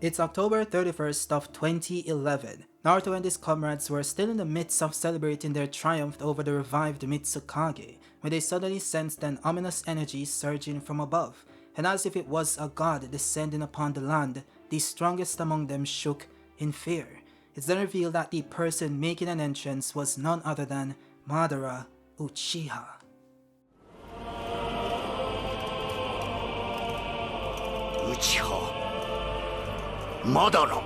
It's October 31st of 2011. Naruto and his comrades were still in the midst of celebrating their triumph over the revived Mitsukage, when they suddenly sensed an ominous energy surging from above, and as if it was a god descending upon the land, the strongest among them shook in fear. It's then revealed that the person making an entrance was none other than Madara Uchiha. Uchiha. Madara.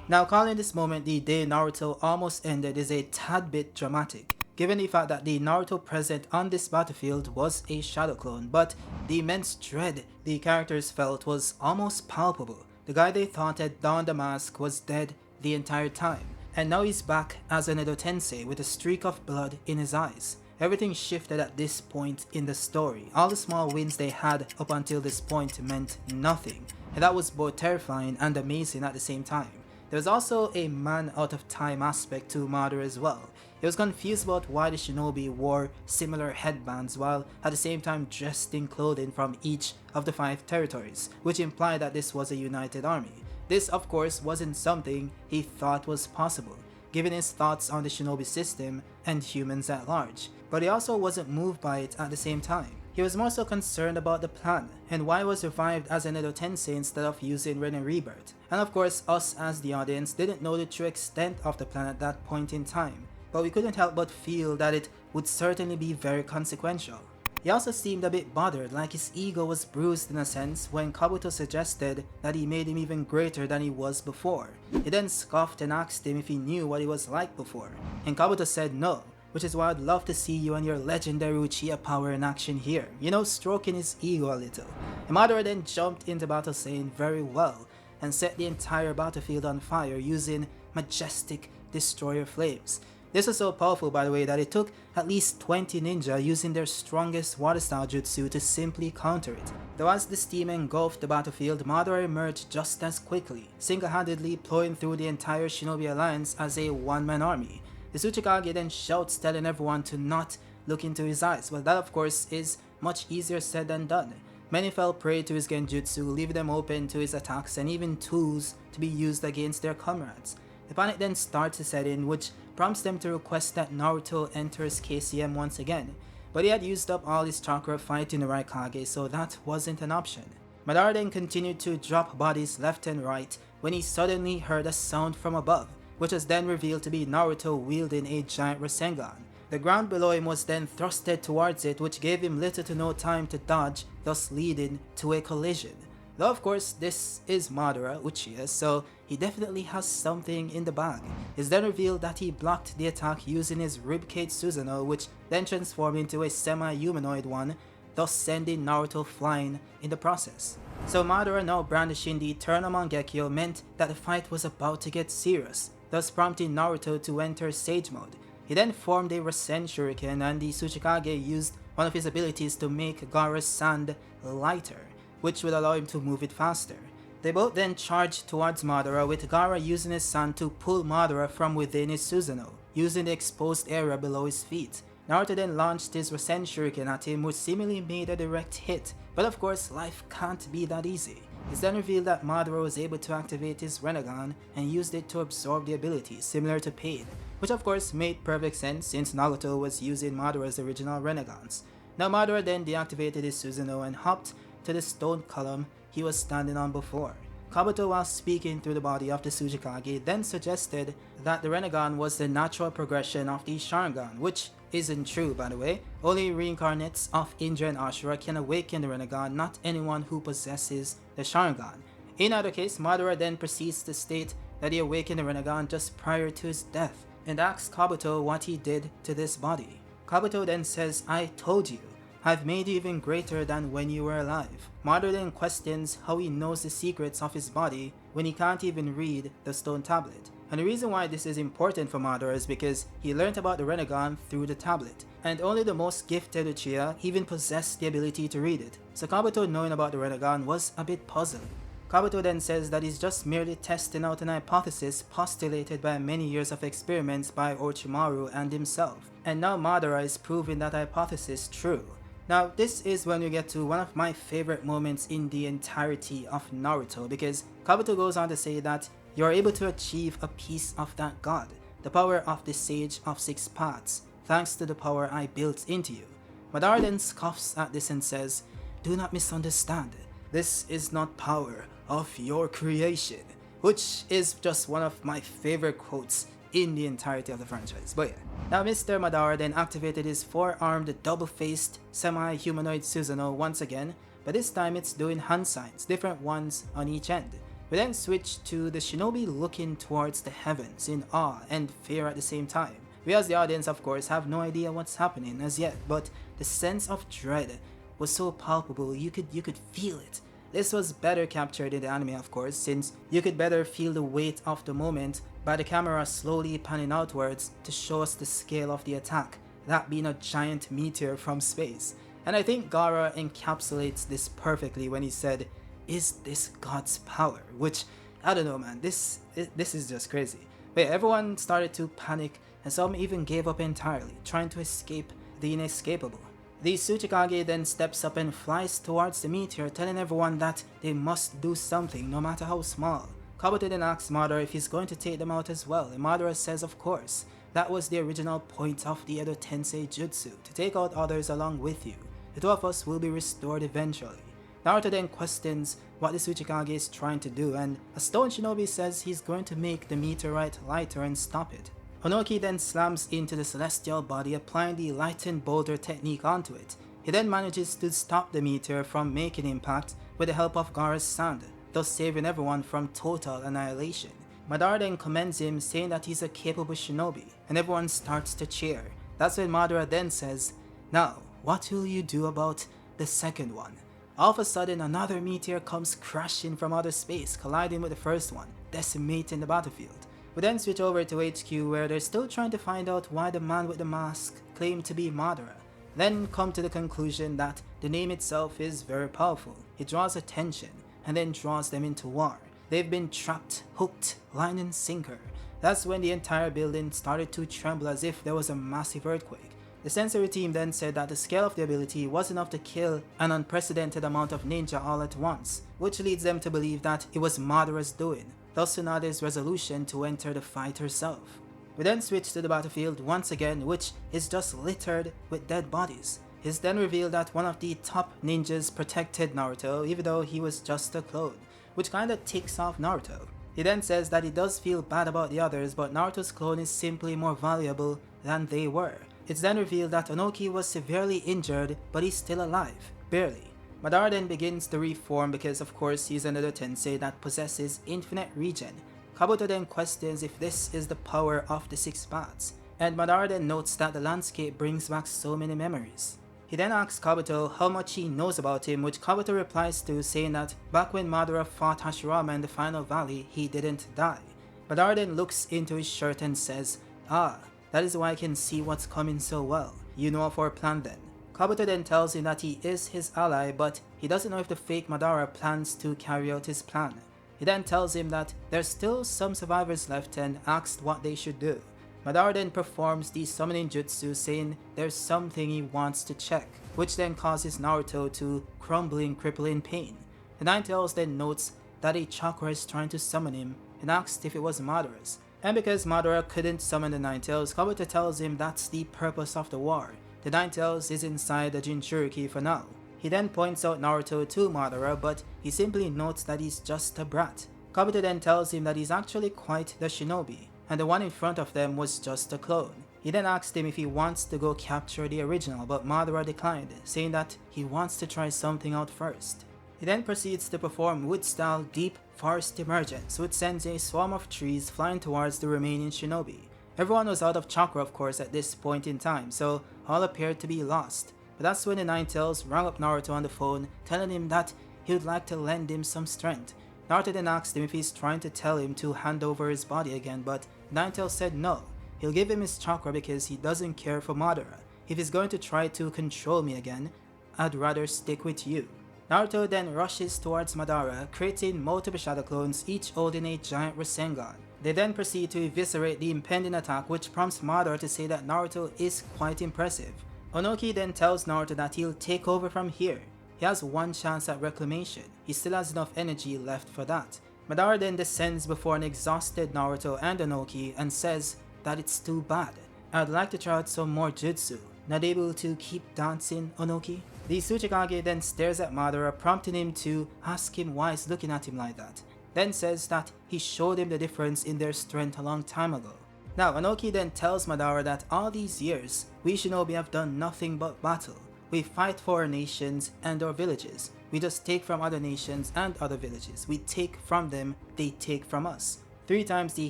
Now, calling this moment the day Naruto almost ended is a tad bit dramatic, given the fact that the Naruto present on this battlefield was a shadow clone, but the immense dread the characters felt was almost palpable. The guy they thought had donned the mask was dead the entire time, and now he's back as an Edo Tensei with a streak of blood in his eyes. Everything shifted at this point in the story. All the small wins they had up until this point meant nothing, and that was both terrifying and amazing at the same time. There was also a man out of time aspect to Madara as well. He was confused about why the shinobi wore similar headbands while at the same time dressed in clothing from each of the 5 territories, which implied that this was a united army. This of course wasn't something he thought was possible, given his thoughts on the shinobi system and humans at large, but he also wasn't moved by it at the same time. He was more so concerned about the plan, and why was revived as an Edo Tensei instead of using Ren and Rebirth. And of course, us as the audience didn't know the true extent of the plan at that point in time, but we couldn't help but feel that it would certainly be very consequential. He also seemed a bit bothered, like his ego was bruised in a sense when Kabuto suggested that he made him even greater than he was before. He then scoffed and asked him if he knew what he was like before, and Kabuto said no, which is why I'd love to see you and your legendary Uchiha power in action here, you know, stroking his ego a little. And Madara then jumped into battle saying very well, and set the entire battlefield on fire using majestic destroyer flames. This was so powerful, by the way, that it took at least 20 ninja using their strongest water style jutsu to simply counter it. Though as the steam engulfed the battlefield, Madara emerged just as quickly, single-handedly plowing through the entire shinobi alliance as a one-man army. The Tsuchikage then shouts telling everyone to not look into his eyes. Well, that of course is much easier said than done. Many fell prey to his genjutsu, leaving them open to his attacks and even tools to be used against their comrades. The panic then starts to set in, which prompts them to request that Naruto enters KCM once again, but he had used up all his chakra fighting the Raikage, so that wasn't an option. Madara then continued to drop bodies left and right when he suddenly heard a sound from above, which was then revealed to be Naruto wielding a giant Rasengan. The ground below him was then thrusted towards it, which gave him little to no time to dodge, thus leading to a collision. Though of course this is Madara Uchiha, so he definitely has something in the bag. It's then revealed that he blocked the attack using his ribcage Susanoo, which then transformed into a semi-humanoid one, thus sending Naruto flying in the process. So Madara, now brandishing the Eternal Mangekyo, meant that the fight was about to get serious, thus prompting Naruto to enter Sage Mode. He then formed a Rasen Shuriken, and the Tsuchikage used one of his abilities to make Gaara's sand lighter, which would allow him to move it faster. They both then charged towards Madara, with Gaara using his sand to pull Madara from within his Susanoo, using the exposed area below his feet. Naruto then launched his Rasen Shuriken at him, which seemingly made a direct hit, but of course life can't be that easy. It's then revealed that Madara was able to activate his Rinnegan and used it to absorb the ability, similar to Pain, which of course made perfect sense since Naruto was using Madara's original Rinnegans. Now Madara then deactivated his Susanoo and hopped to the stone column he was standing on before. Kabuto, while speaking through the body of the Tsuchikage, then suggested that the Rinnegan was the natural progression of the Sharingan, which isn't true, by the way. Only reincarnates of Indra and Ashura can awaken the Rinnegan, not anyone who possesses the Sharingan. In either case, Madara then proceeds to state that he awakened the Rinnegan just prior to his death, and asks Kabuto what he did to this body. Kabuto then says, "I told you, I've made you even greater than when you were alive." Madara then questions how he knows the secrets of his body when he can't even read the stone tablet. And the reason why this is important for Madara is because he learned about the Rinnegan through the tablet, and only the most gifted Uchiha even possessed the ability to read it. So Kabuto knowing about the Rinnegan was a bit puzzling. Kabuto then says that he's just merely testing out an hypothesis postulated by many years of experiments by Orochimaru and himself, and now Madara is proving that hypothesis true. Now, this is when you get to one of my favorite moments in the entirety of Naruto, because Kabuto goes on to say that you are able to achieve a piece of that god, the power of the Sage of Six Paths, thanks to the power I built into you. Madara then scoffs at this and says, "Do not misunderstand, this is not power of your creation," which is just one of my favorite quotes in the entirety of the franchise. But yeah. Now Mr. Madara then activated his four-armed double-faced semi-humanoid Susanoo once again, but this time it's doing hand signs, different ones on each end. We then switch to the shinobi looking towards the heavens in awe and fear at the same time. We as the audience of course have no idea what's happening as yet, but the sense of dread was so palpable you could feel it. This was better captured in the anime of course, since you could better feel the weight of the moment by the camera slowly panning outwards to show us the scale of the attack, that being a giant meteor from space. And I think Gaara encapsulates this perfectly when he said, "Is this God's power?" Which, I don't know man, this is just crazy. But yeah, everyone started to panic and some even gave up entirely, trying to escape the inescapable. The Tsuchikage then steps up and flies towards the meteor, telling everyone that they must do something no matter how small. Kabuto then asks Madara if he's going to take them out as well, and Madara says of course. That was the original point of the Edo Tensei Jutsu, to take out others along with you. The two of us will be restored eventually. Naruto then questions what the Tsuchikage is trying to do, and a stone shinobi says he's going to make the meteorite lighter and stop it. Onoki then slams into the celestial body, applying the lighten boulder technique onto it. He then manages to stop the meteor from making impact with the help of Gaara's sand, thus saving everyone from total annihilation. Madara then commends him, saying that he's a capable shinobi, and everyone starts to cheer. That's when Madara then says, "Now, what will you do about the second one?" All of a sudden, another meteor comes crashing from outer space, colliding with the first one, decimating the battlefield. We then switch over to HQ, where they're still trying to find out why the man with the mask claimed to be Madara. Then come to the conclusion that the name itself is very powerful. It draws attention, and then draws them into war. They've been trapped, hooked, line and sinker. That's when the entire building started to tremble as if there was a massive earthquake. The sensory team then said that the scale of the ability was enough to kill an unprecedented amount of ninja all at once, which leads them to believe that it was Madara's doing, thus Tsunade's resolution to enter the fight herself. We then switch to the battlefield once again, which is just littered with dead bodies. It's then revealed that one of the top ninjas protected Naruto, even though he was just a clone, which kinda ticks off Naruto. He then says that he does feel bad about the others, but Naruto's clone is simply more valuable than they were. It's then revealed that Onoki was severely injured, but he's still alive, barely. Madara then begins to reform because of course he's another tensei that possesses infinite regen. Kabuto then questions if this is the power of the Six Paths, and Madara then notes that the landscape brings back so many memories. He then asks Kabuto how much he knows about him, which Kabuto replies to, saying that back when Madara fought Hashirama in the final valley, he didn't die. Madara then looks into his shirt and says, "Ah, that is why I can see what's coming so well. You know of our plan then." Kabuto then tells him that he is his ally, but he doesn't know if the fake Madara plans to carry out his plan. He then tells him that there's still some survivors left and asks what they should do. Madara then performs the summoning jutsu, saying there's something he wants to check, which then causes Naruto to crumble in crippling pain. The Ninetales then notes that a chakra is trying to summon him and asks if it was Madara's. And because Madara couldn't summon the Ninetales, Kabuto tells him that's the purpose of the war. The Ninetales is inside the Jinchuriki for now. He then points out Naruto to Madara, but he simply notes that he's just a brat. Kabuto then tells him that he's actually quite the shinobi, and the one in front of them was just a clone. He then asks him if he wants to go capture the original, but Madara declined, saying that he wants to try something out first. He then proceeds to perform wood-style deep forest emergence, which sends a swarm of trees flying towards the remaining shinobi. Everyone was out of chakra of course at this point in time, so all appeared to be lost. But that's when the Ninetales rang up Naruto on the phone, telling him that he would like to lend him some strength. Naruto then asked him if he's trying to tell him to hand over his body again, but Ninetales said no. He'll give him his chakra because he doesn't care for Madara. If he's going to try to control me again, I'd rather stick with you. Naruto then rushes towards Madara, creating multiple shadow clones, each holding a giant Rasengan. They then proceed to eviscerate the impending attack, which prompts Madara to say that Naruto is quite impressive. Onoki then tells Naruto that he'll take over from here. He has one chance at reclamation. He still has enough energy left for that. Madara then descends before an exhausted Naruto and Onoki and says that it's too bad. I'd like to try out some more jutsu. Not able to keep dancing, Onoki? The Tsuchikage then stares at Madara, prompting him to ask him why he's looking at him like that. Then says that he showed him the difference in their strength a long time ago. Now, Onoki then tells Madara that all these years, we shinobi have done nothing but battle. We fight for our nations and our villages. We just take from other nations and other villages. We take from them, they take from us. 3 times the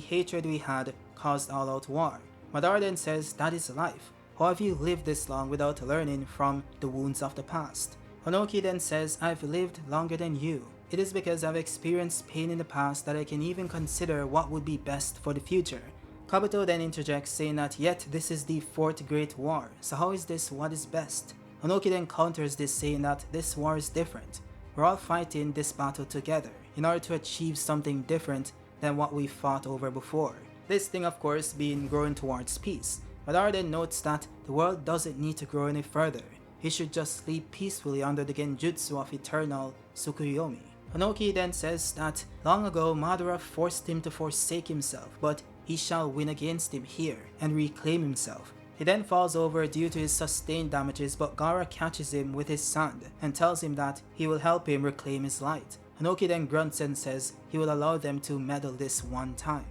hatred we had caused all-out war. Madara then says that is life. How have you lived this long without learning from the wounds of the past? Onoki then says, I've lived longer than you. It is because I've experienced pain in the past that I can even consider what would be best for the future. Kabuto then interjects saying that yet this is the 4th Great War, so how is this what is best? Onoki then counters this saying that this war is different. We're all fighting this battle together in order to achieve something different than what we fought over before. This thing of course being growing towards peace. Madara then notes that the world doesn't need to grow any further. He should just sleep peacefully under the genjutsu of eternal Tsukuyomi. Onoki then says that long ago Madara forced him to forsake himself, but he shall win against him here and reclaim himself. He then falls over due to his sustained damages, but Gaara catches him with his sand and tells him that he will help him reclaim his light. Onoki then grunts and says he will allow them to medal this one time.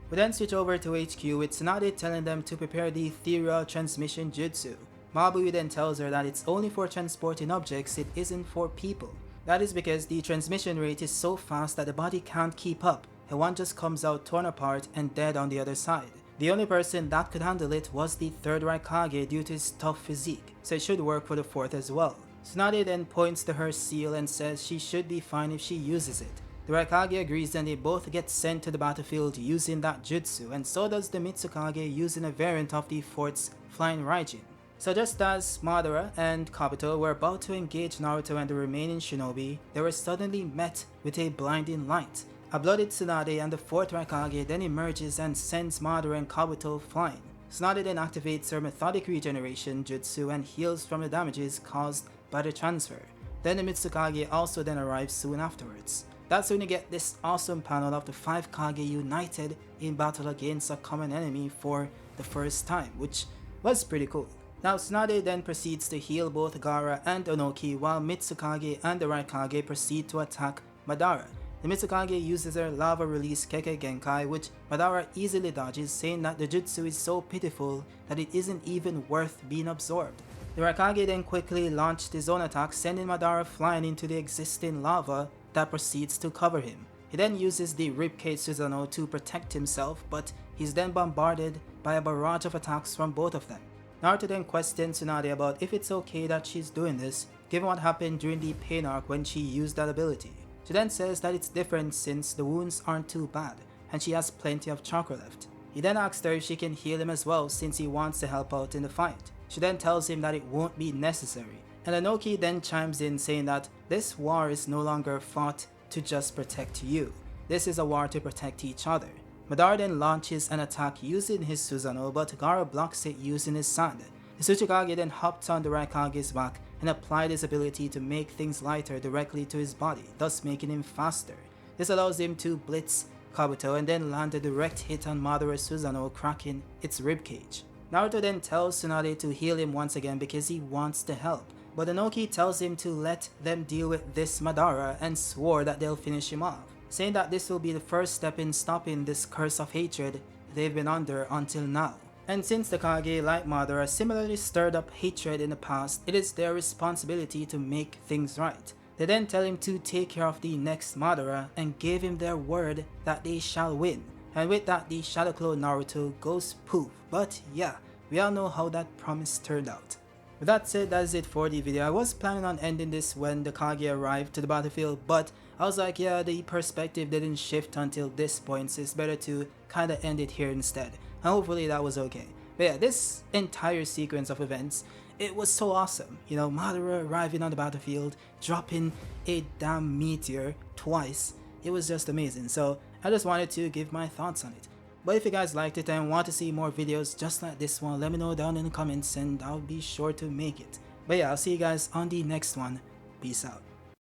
We then switch over to HQ with Tsunade telling them to prepare the ethereal transmission jutsu. Mabui then tells her that it's only for transporting objects, it isn't for people. That is because the transmission rate is so fast that the body can't keep up, and one just comes out torn apart and dead on the other side. The only person that could handle it was the 3rd Raikage due to his tough physique, so it should work for the 4th as well. Tsunade then points to her seal and says she should be fine if she uses it. The Raikage agrees and they both get sent to the battlefield using that jutsu, and so does the Mitsukage using a variant of the 4th's Flying Raijin. So just as Madara and Kabuto were about to engage Naruto and the remaining shinobi, they were suddenly met with a blinding light. A blooded Tsunade and the 4th Raikage then emerges and sends Madara and Kabuto flying. Tsunade then activates her methodic regeneration jutsu and heals from the damages caused by the transfer. Then the Mitsukage also then arrives soon afterwards. That's when you get this awesome panel of the 5 Kage united in battle against a common enemy for the first time, which was pretty cool. Now Tsunade then proceeds to heal both Gaara and Onoki while Mitsukage and the Raikage proceed to attack Madara. The Mitsukage uses her lava release Keke Genkai, which Madara easily dodges, saying that the jutsu is so pitiful that it isn't even worth being absorbed. The Raikage then quickly launched his own attack, sending Madara flying into the existing lava that proceeds to cover him. He then uses the Ribcage Susanoo to protect himself, but he's then bombarded by a barrage of attacks from both of them. Naruto then questions Tsunade about if it's okay that she's doing this, given what happened during the pain arc when she used that ability. She then says that it's different since the wounds aren't too bad, and she has plenty of chakra left. He then asks her if she can heal him as well since he wants to help out in the fight. She then tells him that it won't be necessary, and Onoki then chimes in saying that this war is no longer fought to just protect you. This is a war to protect each other. Madara then launches an attack using his Susanoo, but Gaara blocks it using his sand. The Tsuchikage then hopped on the Raikage's back and applied his ability to make things lighter directly to his body, thus making him faster. This allows him to blitz Kabuto and then land a direct hit on Madara's Susanoo, cracking its ribcage. Naruto then tells Tsunade to heal him once again because he wants to help, but Onoki tells him to let them deal with this Madara and swore that they'll finish him off, saying that this will be the first step in stopping this curse of hatred they've been under until now. And since the Kage, like Madara, similarly stirred up hatred in the past, it is their responsibility to make things right. They then tell him to take care of the next Madara and give him their word that they shall win. And with that, the Shadow Clone Naruto goes poof. But yeah, we all know how that promise turned out. With that said, that is it for the video. I was planning on ending this when the Kage arrived to the battlefield, but I was like, yeah, the perspective didn't shift until this point, so it's better to kinda end it here instead. And hopefully that was okay. But yeah, this entire sequence of events, it was so awesome. You know, Madara arriving on the battlefield, dropping a damn meteor twice. It was just amazing. So I just wanted to give my thoughts on it. But if you guys liked it and want to see more videos just like this one, let me know down in the comments and I'll be sure to make it. But yeah, I'll see you guys on the next one. Peace out.